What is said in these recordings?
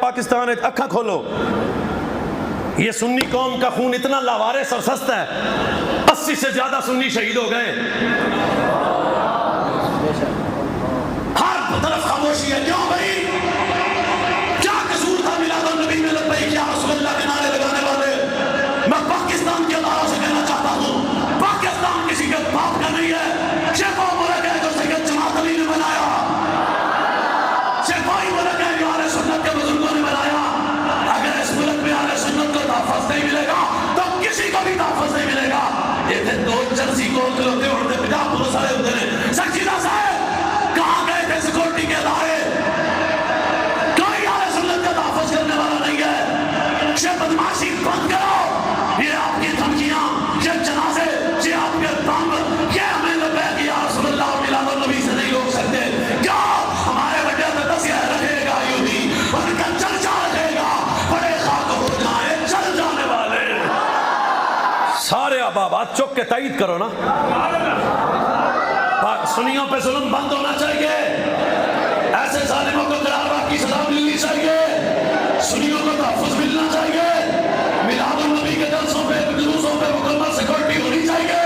پاکستان ہے اکھا کھولو، یہ سنی قوم کا خون اتنا لاوارث اور سستا ہے، 80 سے زیادہ سنی شہید ہو گئے، ہر طرف خاموشی ہے. کیوں بھائی؟ کیا قصور تھا میلاد النبی میں لبیک یا رسول اللہ کے نعرے لگانے والے؟ میں پاکستان کے اداروں سے کہنا چاہتا ہوں، پاکستان کسی کے باپ کا نہیں ہے. صرف وہ ملک ہے جو سید جماعت علی نے بنایا، صرف وہی ملک ہے جو اہل سنت کے بزرگوں نے بنایا. اگر اس ملک میں اہل سنت کو تحفظ نہیں ملے گا تو کسی کو بھی تحفظ نہیں ملے گا. یہ تھے دو جرسی کو ہوتے اڑتے پجا پورے سارے ہوتے ہیں. سچیدہ صاحب کہاں گئے تھے سیکورٹی کے ادارے؟ کوئی اہل سنت کا تحفظ کرنے والا نہیں ہے. یہ بدماشی بند کرو، یہ آپ کی دھمکیاں، یہ جنازے، یہ آپ کے بم، یہ ہمیں لبیک یا رسول اللہ اور میلاد النبی سے نہیں روک سکتے. کیا ہمارے بڑے تدسیہ رکھے گا یوں ہی ان کا چرچا رکھے گا، بڑے خاک ہو جائیں چل جانے والے. سارے آباد چک کے تائید کرو نا. سنیوں پہ ظلم بند ہونا چاہیے، ایسے ظالموں کو قرار کی سزا ملنی چاہیے، سنیوں کو تحفظ ملنا چاہیے، میلاد النبی کے جلسوں پہ جلوسوں پہ مکمل سیکورٹی ہونی چاہیے.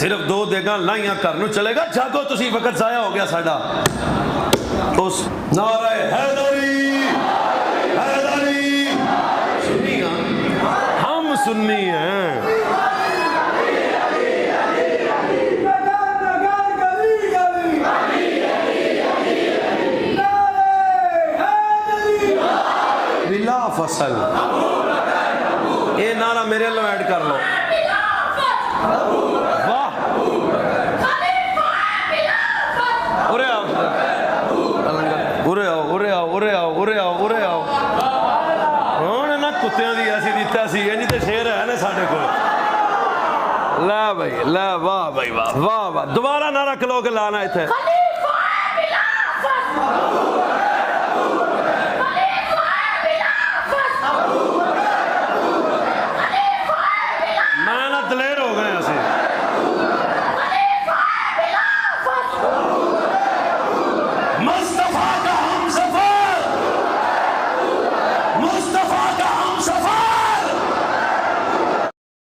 صرف دو دیگاں لائیاں کرنو چلے گا. جاگو تسی وقت ضائع ہو گیا ساڈا. اس نعرہ حیدری حیدری، سنی ہم سنی ہیں. بلا فصل یہ نعرہ میرے لو ایڈ کر لو. واہ ارے آؤ ارے آؤ ارے آؤ ارے آؤ ارے آؤ ارے آؤ. ہوں نہ کتیاں دی ایسی دیتا سی یہ تو شیر ہے نا ساڈے کو. لا بھائی لا، واہ بھائی واہ واہ واہ. دوبارہ نعرہ کھلو کے لانا اتنے.